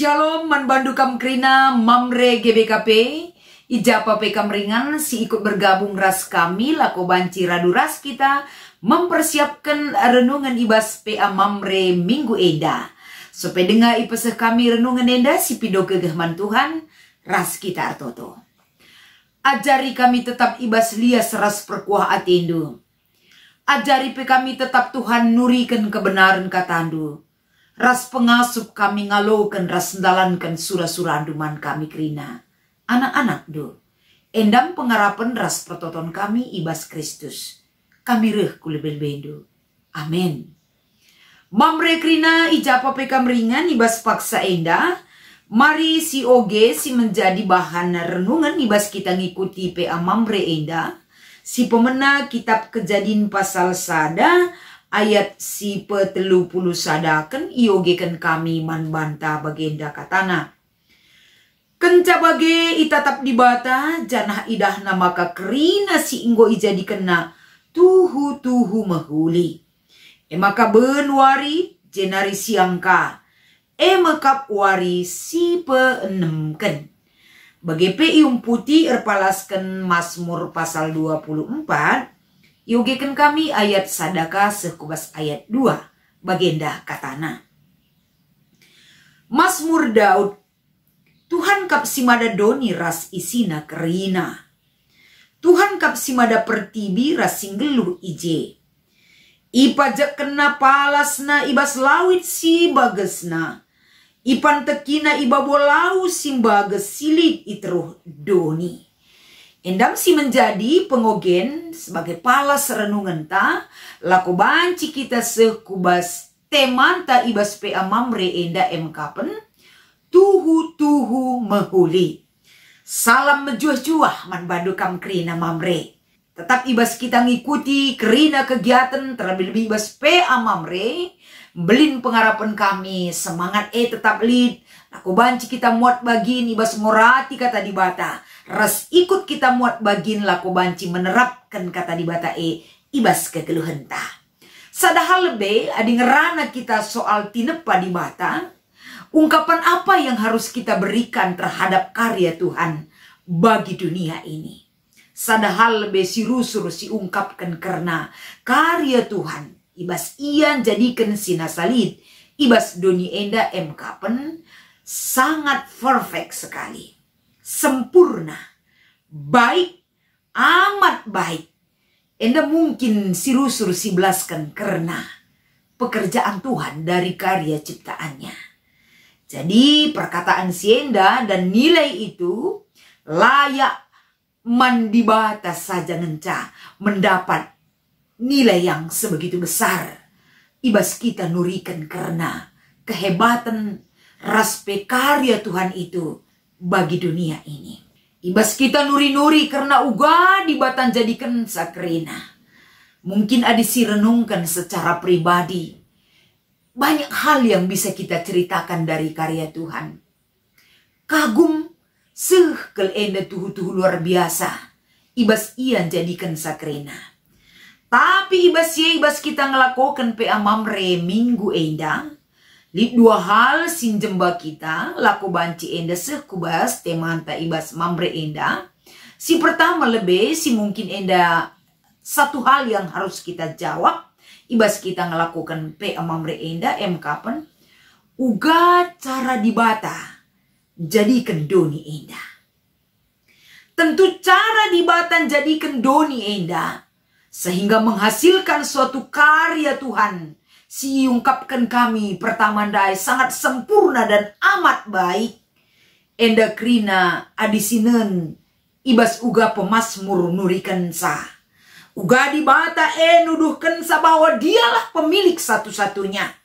Shalom manbandu kamkrina mamre GBKP ijapa pe kamringan si ikut bergabung ras kami lako banci radu ras kita mempersiapkan renungan ibas PA mamre minggu enda. Supaya dengar ipeseh kami renungan enda si pido kegehman Tuhan ras kita artoto. Ajari kami tetap ibas lias ras perkuah atendu. Ajari pe kami tetap Tuhan nurikan kebenaran katandu. Ras pengasup kami ngalokan ras ndalankan surah-surah anduman kami kerina. Anak-anak do. Endam pengarapan ras pertoton kami ibas Kristus. Kami reh kulebel bendo. Amin. Mamre kerina ijapa pekam ringan ibas paksa enda. Mari si oge si menjadi bahan renungan ibas kita ngikuti PA mamre enda. Si pemena kitab Kejadian pasal sada. Ayat si pe-30 sadaken iogekan kami man banta bagenda katana. Kenca bage itatap di bata janah idahna maka kerina si inggo ijadi kena tuhu mahuli. Maka benwari jenari siangka mekap wari si pe-6ken. Bage pe ium putih erpalasken Mazmur pasal 24. Yogekan kami ayat sadaka sekubas ayat 2 bagenda katana. Mazmur Daud. Tuhan kap simada doni ras isina kerina. Tuhan kap simada pertibi ras singgeluh ije. Ipajak kena palasna ibas lawit si bagesna. Ipan tekina ibabolau simbages silit itruh doni. Endam si menjadi pengogen sebagai palas renungan ta laku banci kita sekubas temanta ibas PA mamre enda mkapen tuhu mahuli. Salam mejuah-juah man badu kam kerina mamre. Tetap ibas kita ngikuti kerina kegiatan terlebih ibas PA mamre. Belin pengharapan kami semangat tetap lead. Laku banci kita muat bagin ibas ngorati kata di bata. Ras ikut kita muat bagin laku banci menerapkan kata di bata ibas kekeluhan ta. Sadahal lebih adi ngerana kita soal tinepa di bata. Ungkapan apa yang harus kita berikan terhadap karya Tuhan bagi dunia ini. Sadahal lebih si rusur si ungkapkan karena karya Tuhan. Ibas ian jadikan sinasalid. Ibas doni enda mkapen sangat perfect sekali. Sempurna. Baik. Amat baik. Enda mungkin si rusur si belaskan karena pekerjaan Tuhan dari karya ciptaannya. Jadi perkataan si enda dan nilai itu layak mandibata saja ngenca mendapat nilai yang sebegitu besar. Ibas kita nurikan karena kehebatan raspe karya Tuhan itu bagi dunia ini. Ibas kita nuri-nuri karena uga dibatan jadikan sakrina. Mungkin adisi renungkan secara pribadi. Banyak hal yang bisa kita ceritakan dari karya Tuhan. Kagum kel enda tuhu luar biasa. Ibas ian jadikan sakrina. Tapi ibas kita ngelakukan PA mamre minggu enda. Lip dua hal sinjemba kita laku banci enda sekubas temanta ibas mamre enda. Si pertama lebih si mungkin enda satu hal yang harus kita jawab. Ibas kita ngelakukan PA mamre enda mkapen. Uga cara dibata jadikan doni enda. Tentu cara dibatan jadikan doni enda. Sehingga menghasilkan suatu karya Tuhan. Si ungkapkan kami pertama dai sangat sempurna dan amat baik. Enda krina adisinen ibas uga pemazmur nurikan sa. Uga dibata nuduhkan sa bahwa dialah pemilik satu-satunya.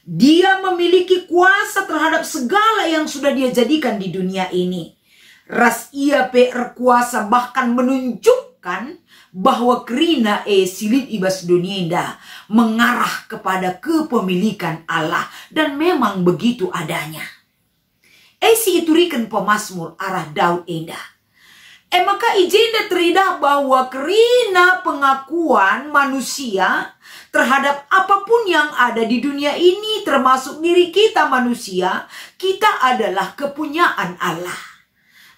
Dia memiliki kuasa terhadap segala yang sudah dia jadikan di dunia ini. Ras ia kuasa bahkan menunjukkan bahwa kerina silit ibas dunienda mengarah kepada kepemilikan Allah dan memang begitu adanya. Si iturikan pemazmur arah Daud enda. Maka ijenda teridah bahwa kerina pengakuan manusia terhadap apapun yang ada di dunia ini, termasuk diri kita manusia, kita adalah kepunyaan Allah.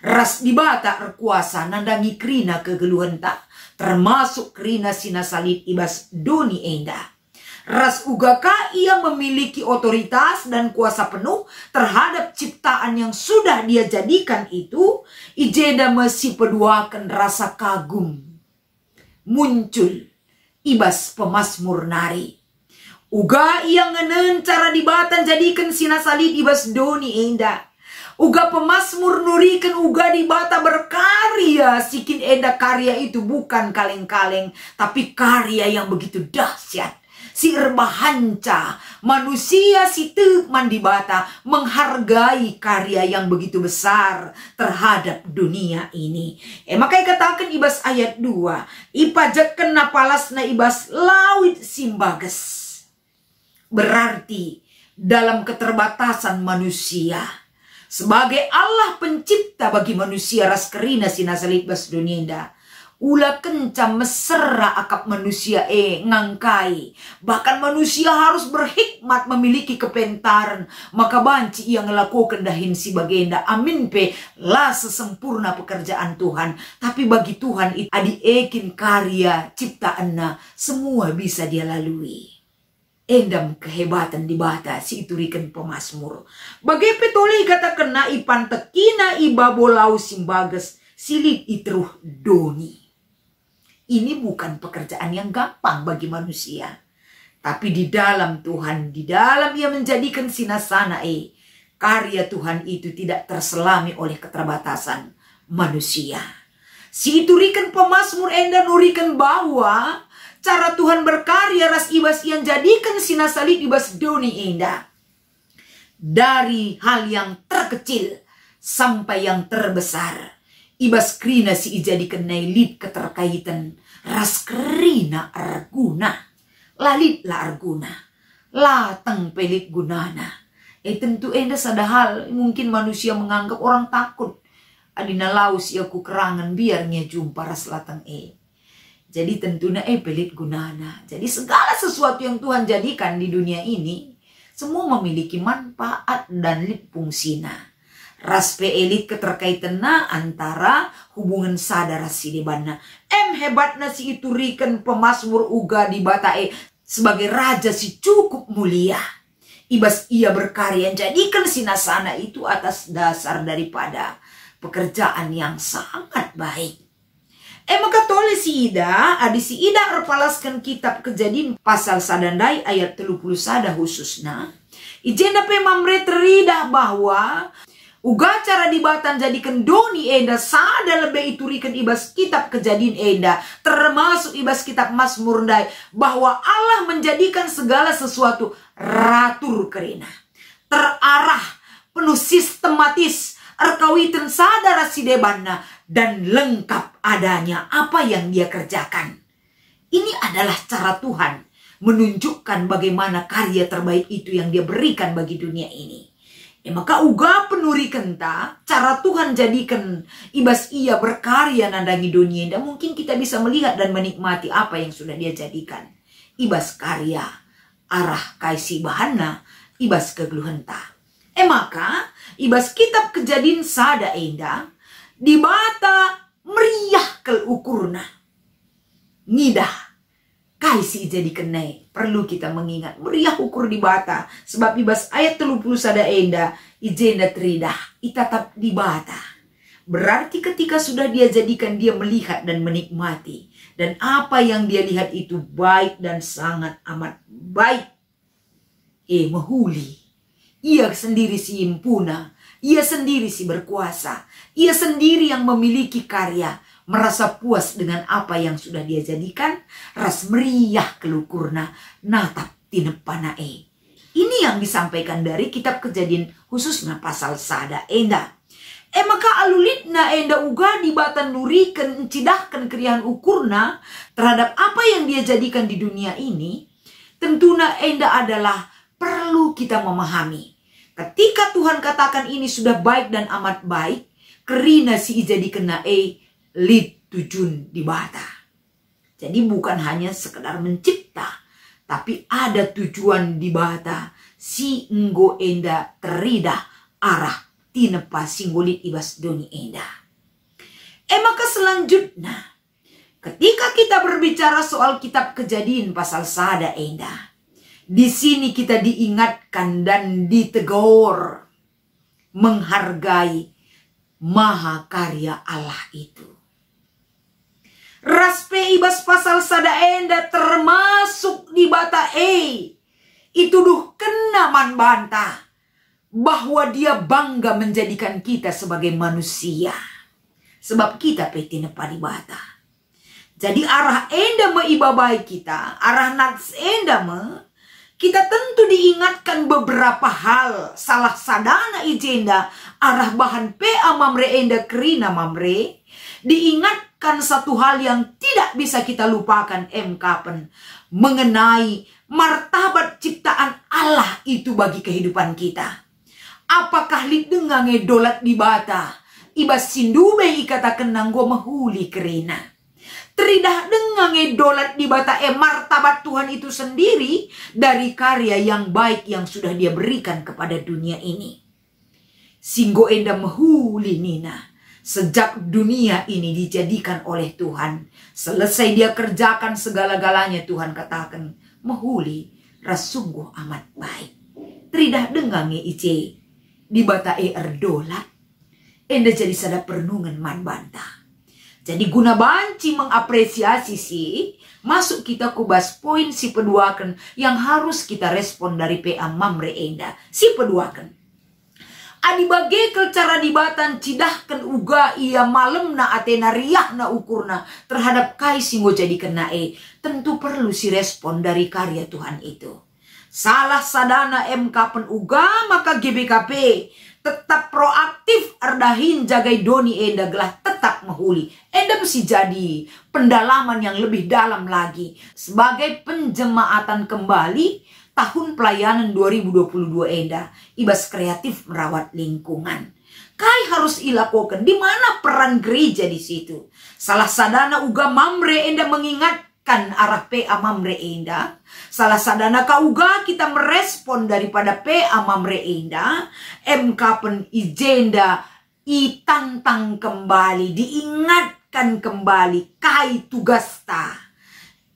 Ras di bata erkuasa nandangi krina kegeluhan tak, termasuk krina sinasalib ibas doni enda. Ras ugaka ia memiliki otoritas dan kuasa penuh terhadap ciptaan yang sudah dia jadikan itu. Ijeda mesi peduakan rasa kagum muncul ibas pemasmur nari. Uga ia ngenen cara dibatan jadikan sinasalib ibas doni enda. Uga pemasmur nurikan uga dibata berkarya. Sikin enda karya itu bukan kaleng-kaleng, tapi karya yang begitu dahsyat. Si erbahanca manusia si teman dibata menghargai karya yang begitu besar terhadap dunia ini. Makanya katakan ibas ayat 2, ipajakan napalasna ibas lawit simbages. Berarti dalam keterbatasan manusia, sebagai Allah pencipta bagi manusia ras kerina sinasalib bas dunia, ulah kencam mesra akap manusia ngangkai. Bahkan manusia harus berhikmat memiliki kepentaran. Maka banci ia ngelakukan dahin si bagenda. Amin pe lah sesempurna pekerjaan Tuhan. Tapi bagi Tuhan itu adi ekin karya ciptaanna semua bisa dia lalui. Endam kehebatan dibata si iturikan pemasmur. Bagi petoli kata kena ipan tekina ibabolau simbages silip itruh doni. Ini bukan pekerjaan yang gampang bagi manusia. Tapi di dalam Tuhan, di dalam ia menjadikan sinasana karya Tuhan itu tidak terselami oleh keterbatasan manusia. Si iturikan pemasmur enda nurikan bahwa cara Tuhan berkarya ras ibas yang jadikan sinasalib ibas doni enda. Dari hal yang terkecil sampai yang terbesar. Ibas krina si ijadikan nailit keterkaitan ras krina arguna. Lalit la arguna. Latang pelit gunana. Tentu enda sadahal mungkin manusia menganggap orang takut. Adina laus ia kukerangan biar nya jumpa ras latang Jadi tentunya pelit gunana. Jadi segala sesuatu yang Tuhan jadikan di dunia ini semua memiliki manfaat dan fungsina. Ras peelit keterkaitan antara hubungan sadar si debana. Hebatna si iturikan pemasmur uga di batae sebagai raja si cukup mulia. Ibas ia berkarya jadikan sinasana itu atas dasar daripada pekerjaan yang sangat baik. Maka tole si Ida, adi si Ida erpalaskan kitab Kejadian pasal sadandai ayat 30 sada khususna. Ijenda pe mamre teridah bahwa uga cara dibatan jadikan doni enda sada lebih iturikan ibas kitab Kejadian enda, termasuk ibas kitab Mazmur dai, bahwa Allah menjadikan segala sesuatu ratur kerina, terarah, penuh sistematis, erkawitan sadar si debana, dan lengkap adanya apa yang dia kerjakan. Ini adalah cara Tuhan menunjukkan bagaimana karya terbaik itu yang dia berikan bagi dunia ini. Maka uga penurikan ta, cara Tuhan jadikan ibas ia berkarya nandangi dunia. Dan mungkin kita bisa melihat dan menikmati apa yang sudah dia jadikan. Ibas karya, arah kaisi bahana, ibas kegeluhan ta. Maka ibas kitab Kejadian sada enda, dibata meriah kelukurna. Nidah. Kaisi jadi kenai. Perlu kita mengingat. Meriah ukur dibata. Sebab ibas ayat 30 sada enda. Ijenda teridah. Itatap dibata. Berarti ketika sudah dia jadikan, dia melihat dan menikmati. Dan apa yang dia lihat itu baik dan sangat amat baik. Mahuli. Ia sendiri si impuna. Ia sendiri si berkuasa. Ia sendiri yang memiliki karya. Merasa puas dengan apa yang sudah dia jadikan. Ras meriah kelukurna. Natap tinepanae. Ini yang disampaikan dari kitab Kejadian khususnya pasal sada enda. Maka alulitna enda uga dibatan nurikan encidahkan keriahan ukurna terhadap apa yang dia jadikan di dunia ini. Tentunya enda adalah perlu kita memahami. Ketika Tuhan katakan ini sudah baik dan amat baik. Kerina si ijadikan lid tujun dibata. Jadi bukan hanya sekedar mencipta, tapi ada tujuan di bata si nggo enda teridah arah tinepa singgolit ibas doni enda. Maka selanjutnya, ketika kita berbicara soal kitab Kejadian pasal sada enda, di sini kita diingatkan dan ditegur menghargai maha karya Allah itu. Raspe ibas pasal sada enda termasuk di bata itu duh kena man bantah bahwa dia bangga menjadikan kita sebagai manusia. Sebab kita peti nepa di bata. Jadi arah enda me ibabai kita, arah nats enda me, kita tentu diingatkan beberapa hal. Salah sadana ijenda arah bahan PA mamre enda kerina mamre, diingatkan satu hal yang tidak bisa kita lupakan kapan mengenai martabat ciptaan Allah itu bagi kehidupan kita. Apakah lidengang dolat di bata ibas sindube ikatakan nanggo mahuli kerina. Teridah dengang dolat di bata martabat Tuhan itu sendiri dari karya yang baik yang sudah dia berikan kepada dunia ini. Singgo enda mahuli nina. Sejak dunia ini dijadikan oleh Tuhan, selesai dia kerjakan segala-galanya, Tuhan katakan, mahuli rasungguh amat baik. Teridah dengang ice di bata erdolat, enda jadi sada pernungan man bantah. Jadi guna banci mengapresiasi si, masuk kita kubas poin si peduakan yang harus kita respon dari PA mamre enda. Si peduakan. Adi bagekel cara dibatan cidahkan uga ia malam na atena riah na ukurna terhadap kai singgo jadi kena tentu perlu si respon dari karya Tuhan itu. Salah sadana kapen uga maka GBKP tetap proaktif ardahin jagai doni enda gelah tetap mahuli. Enda mesti jadi pendalaman yang lebih dalam lagi sebagai penjemaatan kembali tahun pelayanan 2022 enda ibas kreatif merawat lingkungan. Kai harus ilakukan di mana peran gereja di situ. Salah sadana uga mamre enda mengingatkan arah PA mamre enda. Salah sadana kauga kita merespon daripada PA mamre enda. Kapen ijenda itantang kembali, diingatkan kembali kai tugas ta.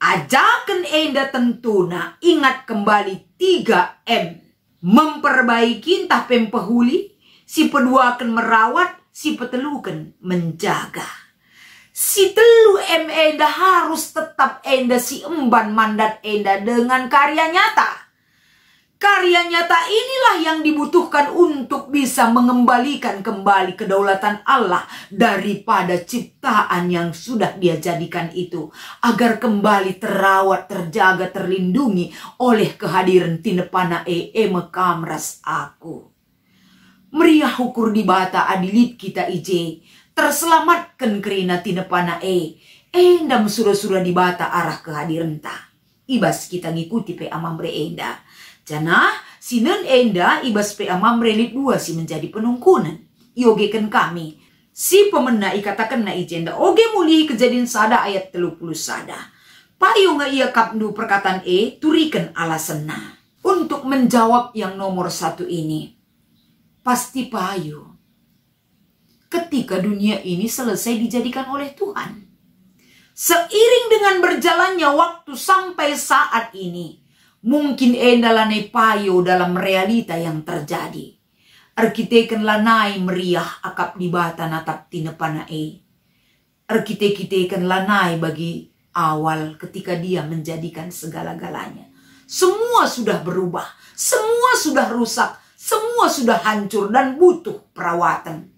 Ajakan enda tentuna ingat kembali 3M. Memperbaiki entah pempehuli, si peduakan merawat, si petelukan menjaga. Si telu enda harus tetap enda si emban mandat enda dengan karya nyata. Karya nyata inilah yang dibutuhkan untuk bisa mengembalikan kembali kedaulatan Allah daripada ciptaan yang sudah dia jadikan itu. Agar kembali terawat, terjaga, terlindungi oleh kehadiran tinepana mekamras aku. Meriah ukur di bata adilit kita ije. Terselamatkan kerina tinepana endam surah-surah di bata arah kehadiran ta. Ibas kita ngikuti PA mamre enda. Jana sinen enda ibas PA mamre lit 2 si menjadi penungkunan. Iogekan kami. Si pemena ikatakan na ijenda. Oge muli Kejadian sada ayat 30 sada. Payo nga ia kapnu perkataan turikan alasan na. Untuk menjawab yang nomor 1 ini. Pasti payo. Ketika dunia ini selesai dijadikan oleh Tuhan. Seiring dengan berjalannya waktu sampai saat ini. Mungkin endalane payo dalam realita yang terjadi. Arkiteken lanai meriah akap di bata natap tinepana Arkiteken lanai bagi awal ketika dia menjadikan segala-galanya. Semua sudah berubah. Semua sudah rusak. Semua sudah hancur dan butuh perawatan.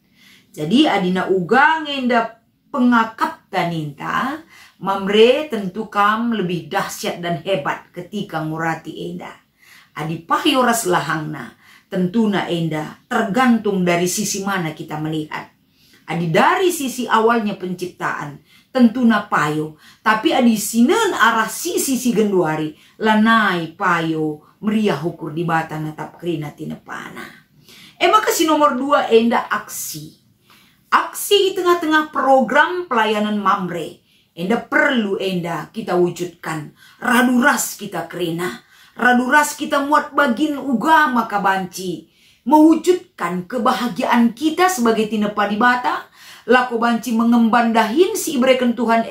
Jadi adina ugang enda pengakap taninta. Mamre tentu kam lebih dahsyat dan hebat ketika ngurati enda. Adi pahyoras lahangna tentuna enda tergantung dari sisi mana kita melihat. Adi dari sisi awalnya penciptaan tentuna payo. Tapi adi sinen arah sisi genduari lanai payo meriah ukur di bata natap kerina tinepana. Maka si nomor 2 enda aksi. Aksi di tengah-tengah program pelayanan mamre. Enda perlu enda kita wujudkan. Raduras kita kerina. Raduras kita muat bagin uga maka banci. Mewujudkan kebahagiaan kita sebagai tinepa di bata. Lako banci mengembandahin si ibreken Tuhan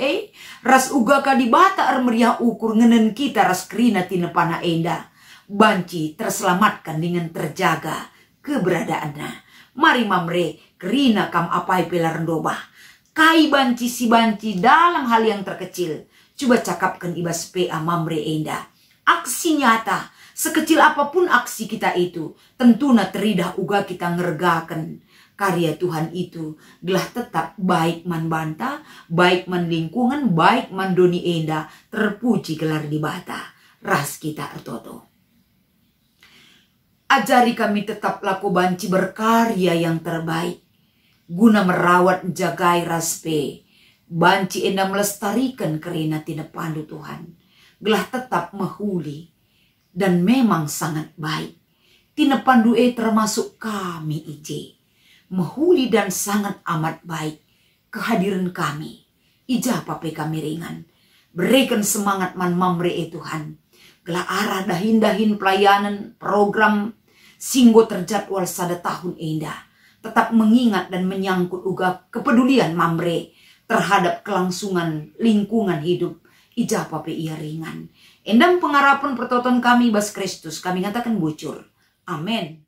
ras uga ka di bata meriah ukur ngenen kita ras kerina tinepana enda. Banci terselamatkan dengan terjaga keberadaannya. Mari mamre kerina kam apai pelar dobah. Kai banci si banci dalam hal yang terkecil. Coba cakapkan ibas PA mamre enda. Aksi nyata, sekecil apapun aksi kita itu, tentunya teridah uga kita ngergakan. Karya Tuhan itu gelah tetap baik man banta, baik man lingkungan, baik man doni enda, terpuji gelar di bata. Ras kita ertoto. Ajari kami tetap laku banci berkarya yang terbaik. Guna merawat jagai raspe. Banci enda melestarikan kerina tina pandu Tuhan. Gelah tetap mahuli. Dan memang sangat baik. Tina pandu termasuk kami ije. Mahuli dan sangat amat baik. Kehadiran kami. Ija pape kami ringan. Berikan semangat man mamre Tuhan. Gelah arah dahin-dahin pelayanan program. Singgo terjadwal sada tahun enda. Tetap mengingat dan menyangkut uga kepedulian mamre terhadap kelangsungan lingkungan hidup. Ija pape ia ringan. Endam pengharapan pertoton kami bas Kristus kami ngatakan bocor. Amin.